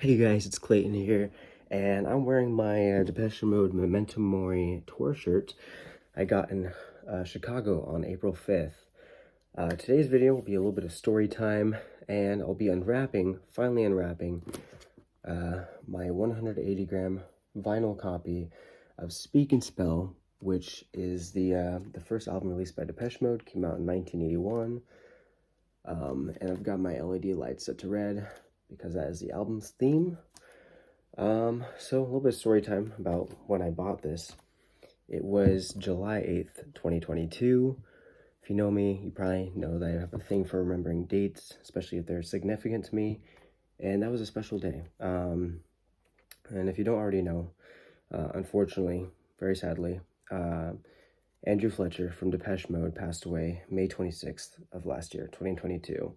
Hey guys, it's Clayton here, and I'm wearing my Depeche Mode Memento Mori tour shirt I got in Chicago on April 5th. Today's video will be a little bit of story time, and I'll be finally unwrapping my 180-gram vinyl copy of Speak and Spell, which is the first album released by Depeche Mode, came out in 1981. And I've got my LED light set to red because that is the album's theme. So a little bit of story time about when I bought this. It was July 8th, 2022. If you know me, you probably know that I have a thing for remembering dates, especially if they're significant to me. And that was a special day. And if you don't already know, unfortunately, very sadly, Andrew Fletcher from Depeche Mode passed away May 26th of last year, 2022.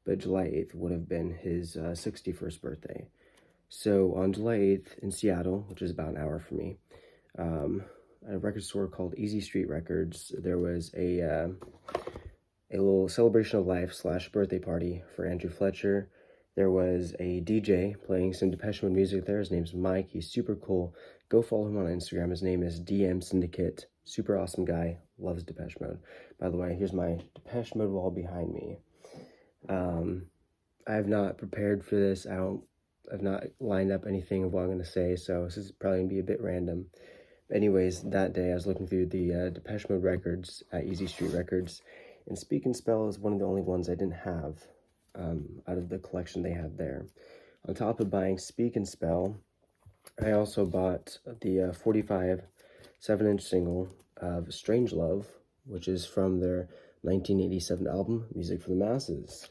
But July 8th would have been his 61st birthday. So on July 8th in Seattle, which is about an hour from me, at a record store called Easy Street Records, there was a little celebration of life / birthday party for Andrew Fletcher. There was a DJ playing some Depeche Mode music there. His name's Mike. He's super cool. Go follow him on Instagram. His name is DM Syndicate. Super awesome guy. Loves Depeche Mode. By the way, here's my Depeche Mode wall behind me. I have not prepared for this. I've not lined up anything of what I'm going to say, so this is probably going to be a bit random. Anyways, that day I was looking through the Depeche Mode records at Easy Street Records, and Speak and Spell is one of the only ones I didn't have out of the collection they had there. On top of buying Speak and Spell, I also bought the 45 7-inch single of Strange Love, which is from their 1987 album, Music for the Masses.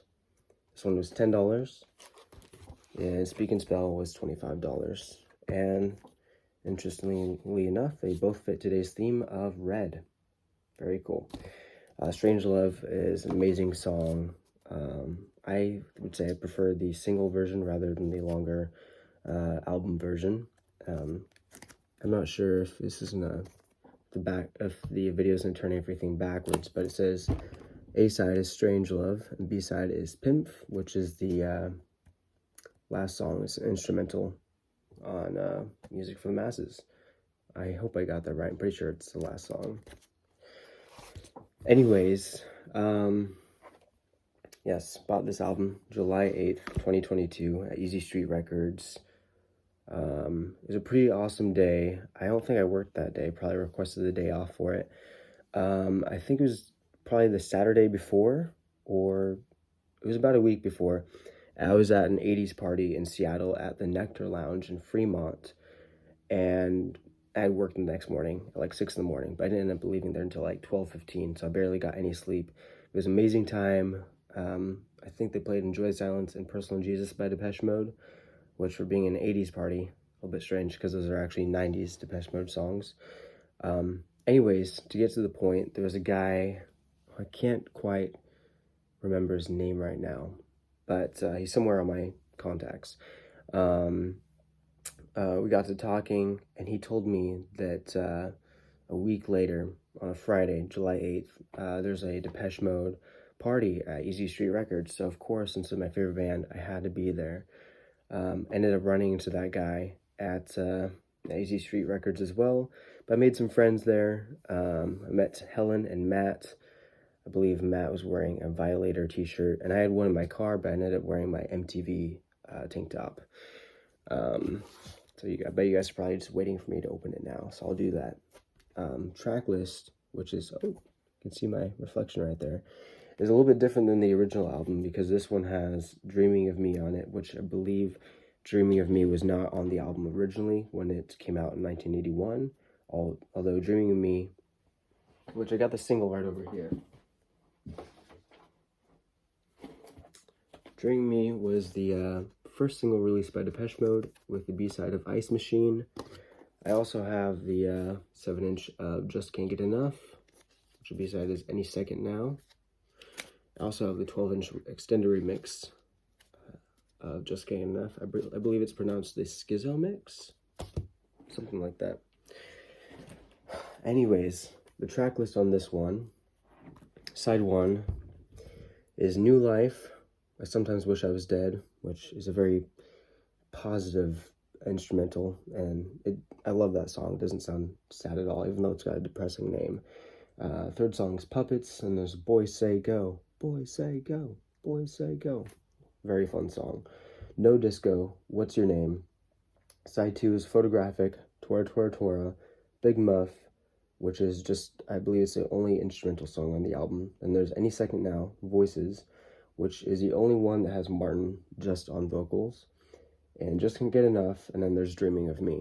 This one was $10, and Speak and Spell was $25. And interestingly enough, they both fit today's theme of red. Very cool. Strange Love is an amazing song. I would say I prefer the single version rather than the longer album version. I'm not sure if this is the back of the video isn't turning everything backwards, but it says A side is Strange Love and B side is Pimp, which is the last song. It's an instrumental on Music for the Masses. I hope I got that right. I'm pretty sure it's the last song. Anyways, yes, bought this album July 8th, 2022 at Easy Street Records. It was a pretty awesome day. I don't think I worked that day. Probably requested the day off for it. I think it was probably the Saturday before, or it was about a week before. I was at an 80s party in Seattle at the Nectar Lounge in Fremont, and I had worked the next morning at like 6 in the morning, but I didn't end up leaving there until like 12:15, so I barely got any sleep. It was an amazing time. I think they played Enjoy Silence and Personal Jesus by Depeche Mode, which for being an 80s party, a little bit strange because those are actually 90s Depeche Mode songs. Anyways, to get to the point, there was a guy, I can't quite remember his name right now, but he's somewhere on my contacts. We got to talking, and he told me that a week later, on a Friday, July 8th, there's a Depeche Mode party at Easy Street Records. So, of course, since it's my favorite band, I had to be there. Ended up running into that guy at Easy Street Records as well. But I made some friends there. I met Helen and Matt. I believe Matt was wearing a Violator t-shirt, and I had one in my car, but I ended up wearing my MTV tank top. So I bet you guys are probably just waiting for me to open it now, so I'll do that. Track list, which is, oh, you can see my reflection right there, is a little bit different than the original album because this one has Dreaming of Me on it, which I believe Dreaming of Me was not on the album originally when it came out in 1981, although Dreaming of Me, which I got the single right over here. Dreaming Me was the first single released by Depeche Mode with the B-side of Ice Machine. I also have the 7-inch of Just Can't Get Enough, which the B-side is Any Second Now. I also have the 12-inch extended remix of Just Can't Get Enough. I believe it's pronounced the Schizo Mix, something like that. Anyways, the track list on this one, side 1 is New Life, I Sometimes Wish I Was Dead, which is a very positive instrumental, and I love that song. It doesn't sound sad at all, even though it's got a depressing name. Third song is Puppets, and there's Boys Say Go, Boys Say Go, Boys Say Go. Very fun song. No Disco, What's Your Name? Side 2 is Photographic, Tora Tora Tora, Big Muff, which is just, I believe it's the only instrumental song on the album. And there's Any Second Now, Voices, which is the only one that has Martin just on vocals. And Just Can't Get Enough, and then there's Dreaming of Me.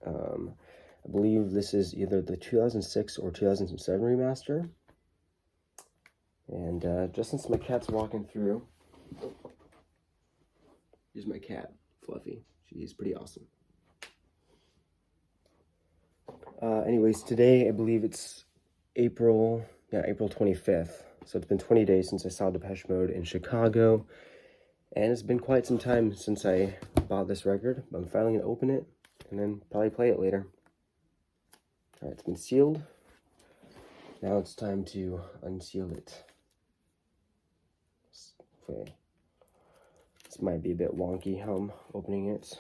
I believe this is either the 2006 or 2007 remaster. And just since my cat's walking through, here's my cat, Fluffy. She's pretty awesome. Anyways, today I believe it's April 25th. So it's been 20 days since I saw Depeche Mode in Chicago. And it's been quite some time since I bought this record. But I'm finally going to open it and then probably play it later. Alright, it's been sealed. Now it's time to unseal it. Okay. This might be a bit wonky how I'm opening it.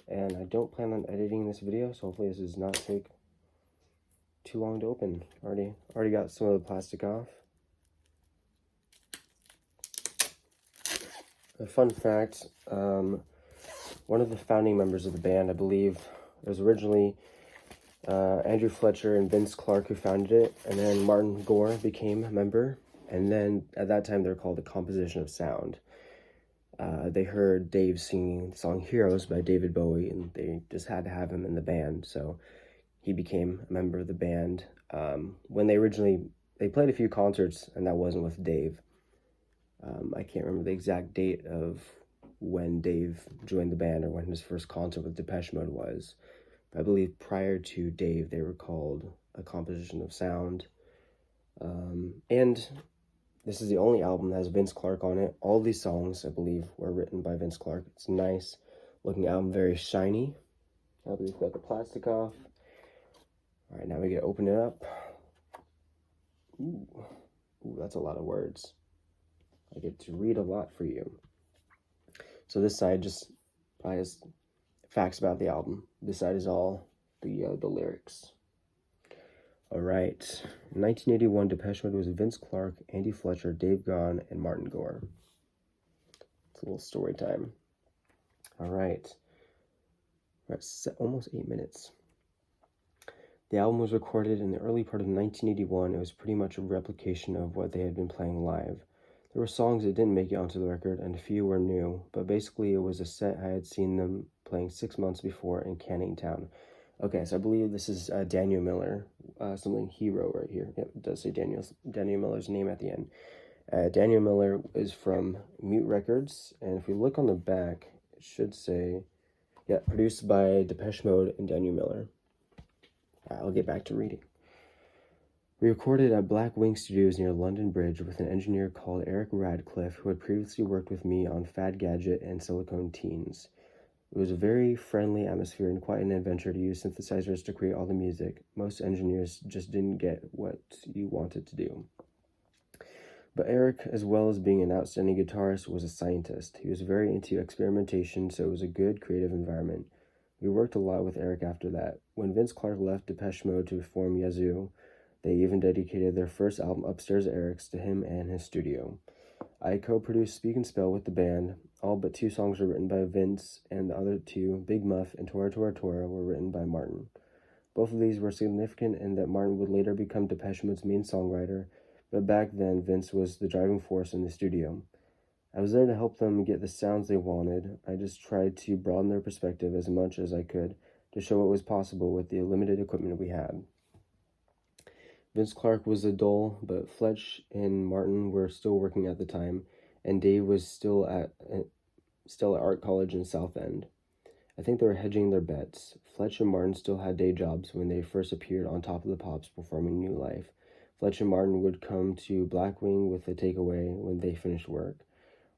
And I don't plan on editing this video, so hopefully this does not take too long to open. Already got some of the plastic off. A fun fact, one of the founding members of the band, I believe, it was originally Andrew Fletcher and Vince Clarke who founded it, and then Martin Gore became a member, and then at that time they were called the Composition of Sound. They heard Dave singing the song Heroes by David Bowie, and they just had to have him in the band, so he became a member of the band. When they played a few concerts, and that wasn't with Dave. I can't remember the exact date of when Dave joined the band or when his first concert with Depeche Mode was. But I believe prior to Dave, they were called A Composition of Sound. And this is the only album that has Vince Clarke on it. All these songs, I believe, were written by Vince Clarke. It's a nice looking album, very shiny. I believe we've got the plastic off. All right, now we get to open it up. Ooh, that's a lot of words. I get to read a lot for you. So this side just probably has facts about the album. This side is all the lyrics. All right. In 1981, Depeche Mode was Vince Clarke, Andy Fletcher, Dave Gahan, and Martin Gore. It's a little story time. All right. We're at almost 8 minutes. The album was recorded in the early part of 1981. It was pretty much a replication of what they had been playing live. There were songs that didn't make it onto the record, and a few were new, but basically it was a set I had seen them playing 6 months before in Canning Town. Okay, so I believe this is Daniel Miller, something he wrote right here. Yep, it does say Daniel Miller's name at the end. Daniel Miller is from Mute Records, and if we look on the back, it should say, yeah, produced by Depeche Mode and Daniel Miller. I'll get back to reading. We recorded at Black Wing Studios near London Bridge with an engineer called Eric Radcliffe, who had previously worked with me on Fad Gadget and Silicone Teens. It was a very friendly atmosphere and quite an adventure to use synthesizers to create all the music. Most engineers just didn't get what you wanted to do. But Eric, as well as being an outstanding guitarist, was a scientist. He was very into experimentation, so it was a good creative environment. We worked a lot with Eric after that. When Vince Clarke left Depeche Mode to form Yazoo, they even dedicated their first album, Upstairs Eric's, to him and his studio. I co-produced Speak and Spell with the band. All but 2 songs were written by Vince, and the other 2, Big Muff and Tora Tora Tora, were written by Martin. Both of these were significant in that Martin would later become Depeche Mode's main songwriter, but back then Vince was the driving force in the studio. I was there to help them get the sounds they wanted. I just tried to broaden their perspective as much as I could to show what was possible with the limited equipment we had. Vince Clarke was a dull, but Fletch and Martin were still working at the time, and Dave was still at art college in South End. I think they were hedging their bets. Fletch and Martin still had day jobs when they first appeared on Top of the Pops performing New Life. Fletch and Martin would come to Blackwing with a takeaway when they finished work.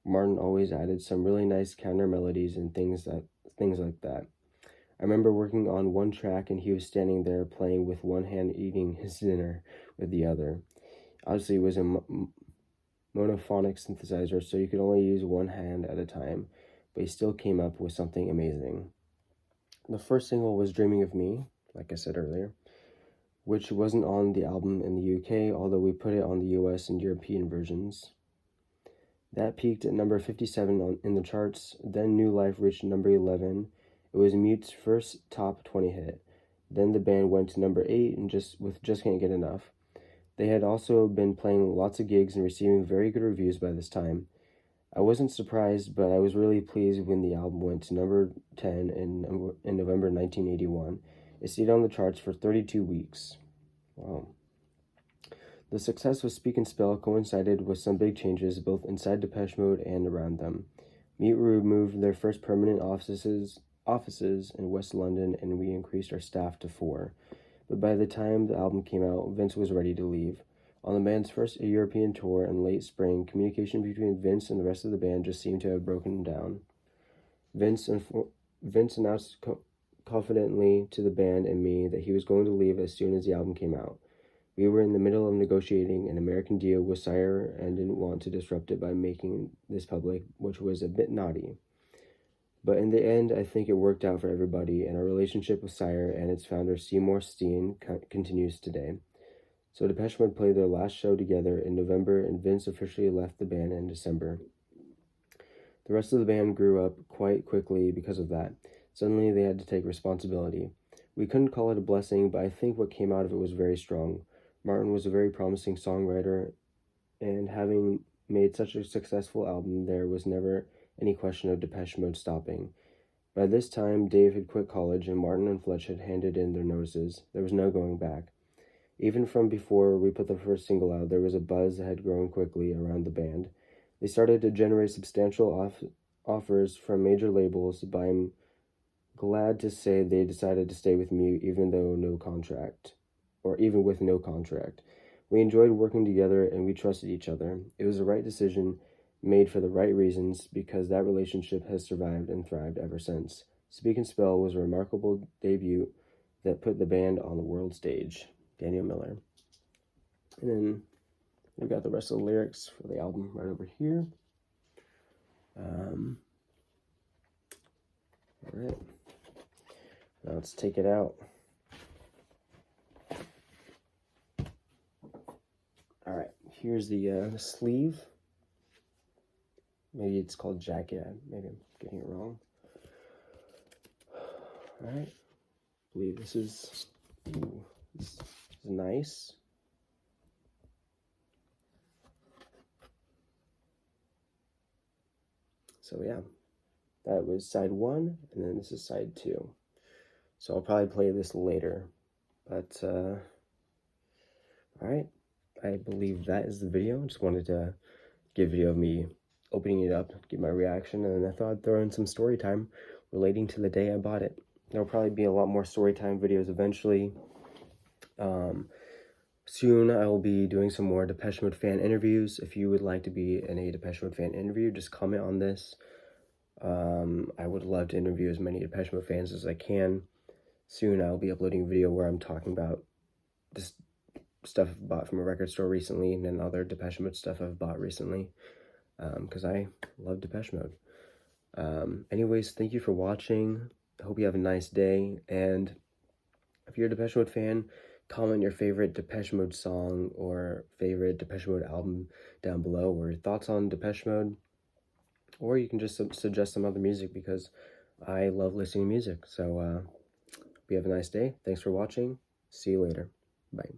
Martin always added some really nice counter melodies and things like that. I remember working on one track and he was standing there playing with one hand eating his dinner with the other. Obviously, it was monophonic synthesizer, so you could only use one hand at a time, but he still came up with something amazing. The first single was Dreaming of Me, like I said earlier, which wasn't on the album in the UK, although we put it on the US and European versions. That peaked at number 57 in the charts. Then New Life reached number 11. It was Mute's first top 20 hit. Then the band went to number 8 and Just Can't Get Enough. They had also been playing lots of gigs and receiving very good reviews by this time. I wasn't surprised, but I was really pleased when the album went to number 10 in November 1981. It stayed on the charts for 32 weeks. Wow. The success of Speak and Spell coincided with some big changes both inside Depeche Mode and around them. Mute removed their first permanent offices in West London, and we increased our staff to 4. But by the time the album came out, Vince was ready to leave. On the band's first European tour in late spring, communication between Vince and the rest of the band just seemed to have broken down. Vince announced confidently to the band and me that he was going to leave as soon as the album came out. We were in the middle of negotiating an American deal with Sire and didn't want to disrupt it by making this public, which was a bit naughty. But in the end, I think it worked out for everybody, and our relationship with Sire and its founder Seymour Steen continues today. So Depeche Mode played their last show together in November, and Vince officially left the band in December. The rest of the band grew up quite quickly because of that. Suddenly they had to take responsibility. We couldn't call it a blessing, but I think what came out of it was very strong. Martin was a very promising songwriter, and having made such a successful album, there was never any question of Depeche Mode stopping. By this time, Dave had quit college, and Martin and Fletch had handed in their notices. There was no going back. Even from before we put the first single out, there was a buzz that had grown quickly around the band. They started to generate substantial offers from major labels, but I'm glad to say they decided to stay with Mute even with no contract. We enjoyed working together and we trusted each other. It was the right decision, made for the right reasons, because that relationship has survived and thrived ever since. Speak and Spell was a remarkable debut that put the band on the world stage. Daniel Miller. And then we got the rest of the lyrics for the album right over here. All right. Now let's take it out. All right, here's the sleeve. Maybe it's called jacket. Maybe I'm getting it wrong. All right. I believe this is nice. So yeah, that was side 1, and then this is side 2. So I'll probably play this later, but all right. I believe that is the video. I just wanted to give a video of me opening it up, give my reaction, and then I thought I'd throw in some story time relating to the day I bought it. There'll probably be a lot more story time videos eventually. Soon I will be doing some more Depeche Mode fan interviews. If you would like to be in a Depeche Mode fan interview, just comment on this. I would love to interview as many Depeche Mode fans as I can. Soon I'll be uploading a video where I'm talking about this stuff I've bought from a record store recently, and then other Depeche Mode stuff I've bought recently, because I love Depeche Mode. Anyways, thank you for watching. I hope you have a nice day, and if you're a Depeche Mode fan, comment your favorite Depeche Mode song or favorite Depeche Mode album down below, or your thoughts on Depeche Mode, or you can just suggest some other music, because I love listening to music. So hope you have a nice day. Thanks for watching. See you later. Bye.